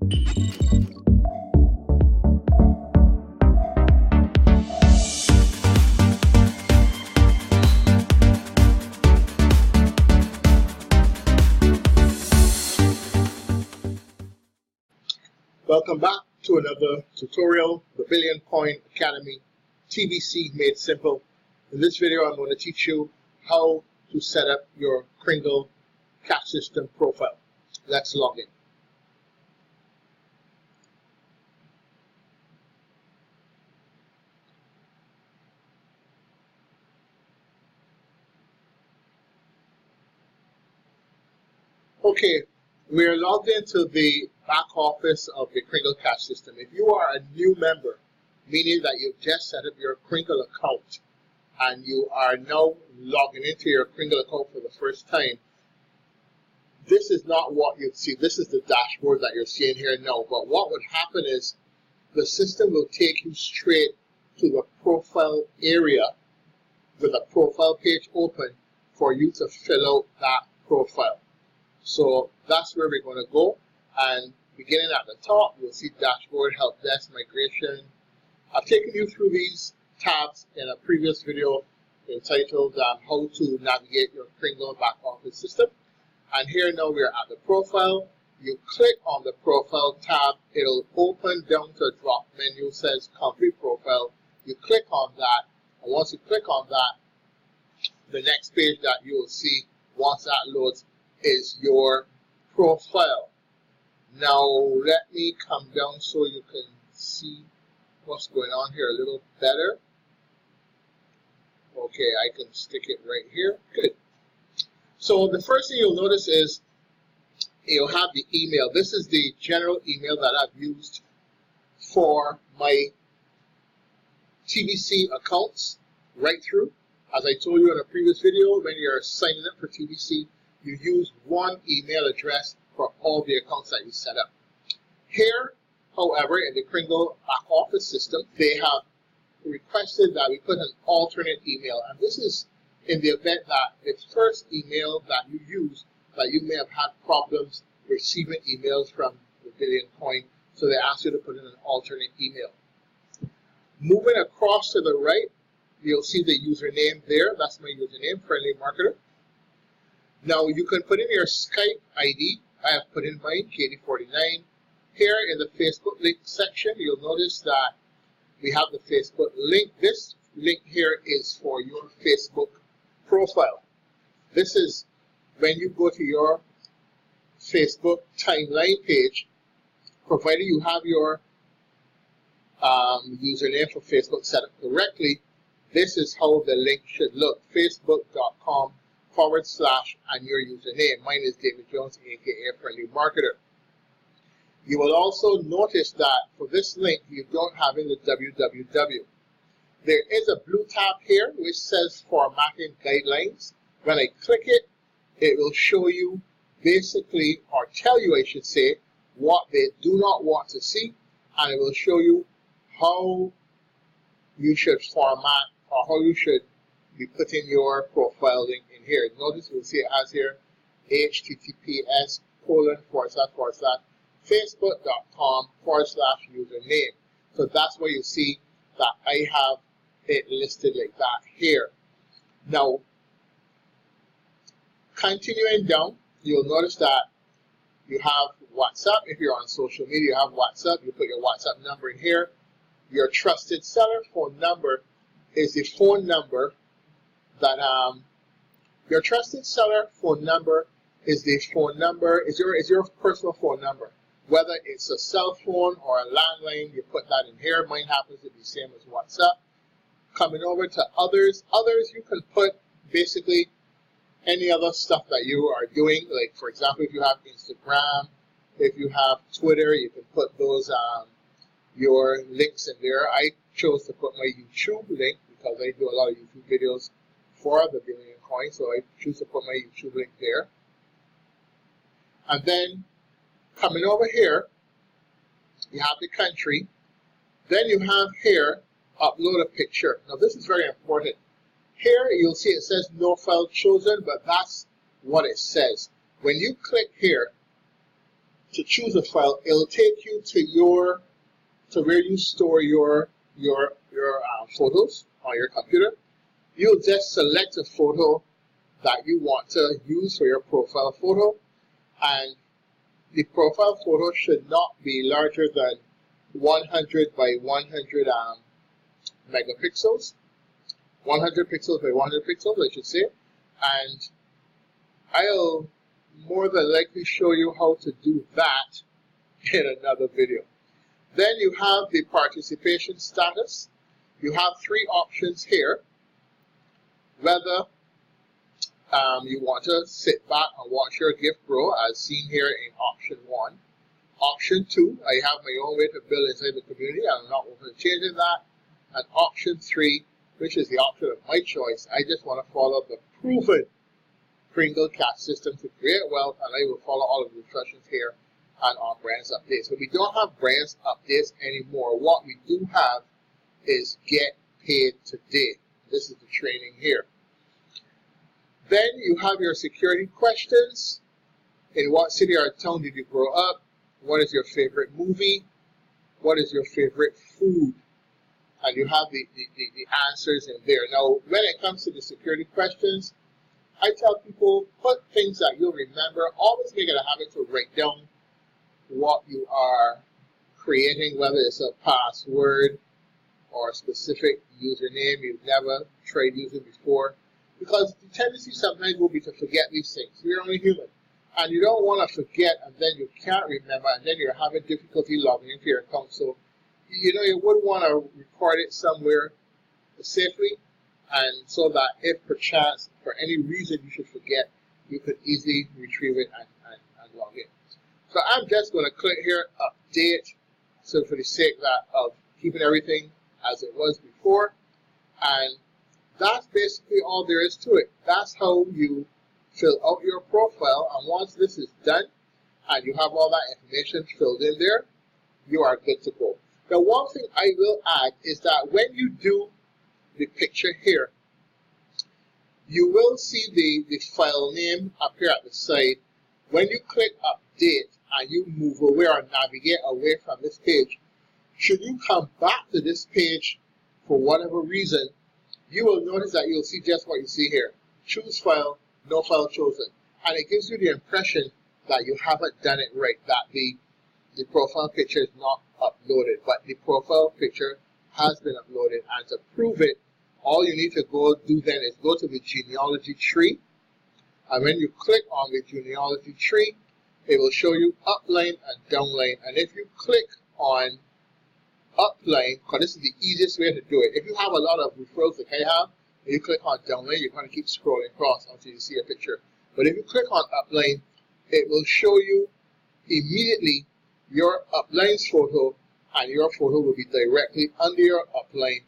Welcome back to another tutorial, the Billion Coin Academy, TBC made simple. In this video, I'm going to teach you how to set up your Kringle cash system profile. Let's log in. Okay, we're logged into the back office of the Kringle cash system. If you are a new member, meaning that you've just set up your Kringle account and you are now logging into your Kringle account for the first time, this is not what you'd see. This is the dashboard that you're seeing here now. But what would happen is the system will take you straight to the profile area with a profile page open for you to fill out that profile. So that's where we're going to go. And beginning at the top, you'll see Dashboard, Help Desk, Migration. I've taken you through these tabs in a previous video entitled How to Navigate Your Kringle Back Office System. And here now we're at the profile. You click on the profile tab, it'll open down to a drop menu says Complete Profile. You click on that, and once you click on that, the next page that you will see once that loads is your profile. Now let me come down so you can see what's going on here a little better. Okay, I can stick it right here. Good. So the first thing you'll notice is you'll have the email. This is the general email that I've used for my TBC accounts right through. As I told you in a previous video, when you're signing up for TBC, you use one email address for all the accounts that you set up. Here, however, in the Kringle back office system, they have requested that we put an alternate email. And this is in the event that the first email that you use, that you may have had problems receiving emails from the Billion Coin, so they ask you to put in an alternate email. Moving across to the right, you'll see the username there. That's my username, Friendly Marketer. Now you can put in your Skype ID. I have put in mine, KD49. Here in the Facebook link section, you'll notice that we have the Facebook link. This link here is for your Facebook profile. This is when you go to your Facebook timeline page, provided you have your username for Facebook set up correctly, this is how the link should look, facebook.com/ and your username. Mine is David Jones, aka Friendly Marketer. You will also notice that for this link, you don't have in the www. There is a blue tab here which says Formatting Guidelines. When I click it, it will show you basically, or tell you I should say, what they do not want to see, and it will show you how you should format or how you should be putting your profile link in here. Notice you'll see it has here https://facebook.com/username. So that's where you see that I have it listed like that here. Now, continuing down, you'll notice that you have WhatsApp. If you're on social media, you have WhatsApp. You put your WhatsApp number in here. Your trusted seller phone number is the phone number that your trusted seller phone number is your personal phone number. Whether it's a cell phone or a landline, you put that in here. Mine happens to be the same as WhatsApp. Coming over to others, you can put basically any other stuff that you are doing. Like for example, if you have Instagram, if you have Twitter, you can put those your links in there. I chose to put my YouTube link because I do a lot of YouTube videos for the Billion Coin, so I choose to put my YouTube link there. And then coming over here, you have the country. Then you have here, upload a picture. Now this is very important. Here you'll see it says no file chosen, but that's what it says. When you click here to choose a file, it'll take you to where you store your photos on your computer. You'll just select a photo that you want to use for your profile photo, and the profile photo should not be larger than 100 by 100 megapixels, 100 pixels by 100 pixels, I should say. And I'll more than likely show you how to do that in another video. Then you have the participation status. You have three options here. Whether you want to sit back and watch your gift grow, as seen here in option 1. Option 2, I have my own way to build inside the community. I'm not open to changing that. And option 3, which is the option of my choice, I just want to follow the proven Kringle cash system to create wealth, and I will follow all of the instructions here and on brands updates. So we don't have brands updates anymore. What we do have is get paid today. This is the training here. Then you have your security questions. In what city or town did you grow up? What is your favorite movie? What is your favorite food? And you have the answers in there. Now, when it comes to the security questions, I tell people, put things that you'll remember. Always make it a habit to write down what you are creating, whether it's a password or a specific username you've never tried using before. Because the tendency sometimes will be to forget these things. We're only human. And you don't want to forget, and then you can't remember, and then you're having difficulty logging into your account. So, you would want to record it somewhere safely, and so that if perchance, for any reason you should forget, you could easily retrieve it and log in. So I'm just going to click here, update, so for the sake of keeping everything as it was before. And that's basically all there is to it. That's how you fill out your profile, and once this is done and you have all that information filled in there, you are good to go. Now, one thing I will add is that when you do the picture here, you will see the file name appear at the side. When you click update and you move away or navigate away from this page, should you come back to this page for whatever reason, you will notice that you'll see just what you see here. Choose file, no file chosen. And it gives you the impression that you haven't done it right, that the profile picture is not uploaded. But the profile picture has been uploaded, and to prove it, all you need to do then is go to the genealogy tree. And when you click on the genealogy tree, it will show you upline and downline. And if you click on upline, because this is the easiest way to do it. If you have a lot of referrals like I have, and you click on downline, you're going to keep scrolling across until you see a picture. But if you click on upline, it will show you immediately your upline's photo, and your photo will be directly under your upline,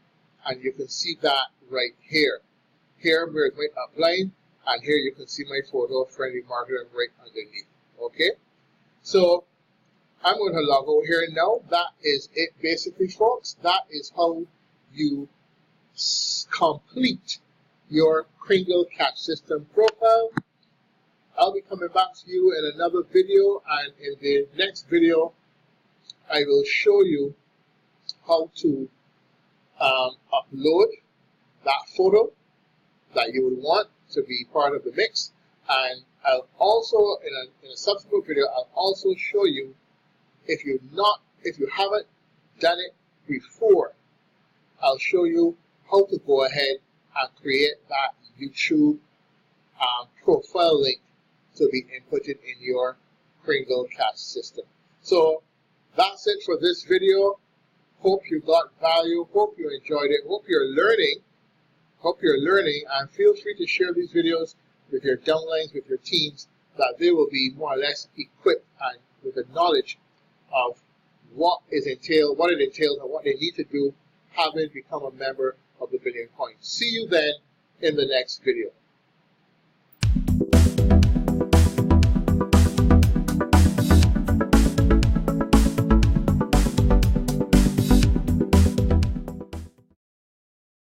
and you can see that right here. Here, where is my upline, and here you can see my photo, Friendly Marketer, right underneath. Okay? So, I'm going to log out here now. That is it basically, folks. That is how you complete your Kringle Cash System profile. I'll be coming back to you in another video, and in the next video, I will show you how to upload that photo that you would want to be part of the mix. And I'll also, in a subsequent video, I'll also show you, if you haven't done it before, I'll show you how to go ahead and create that YouTube profile link to be inputted in your Kringle Cash System. So that's it for this video. Hope you got value. Hope you enjoyed it. Hope you're learning. And feel free to share these videos with your downlines, with your teams, that they will be more or less equipped and with the knowledge of what it entails, and what they need to do, having become a member of the Billion Coins. See you then in the next video.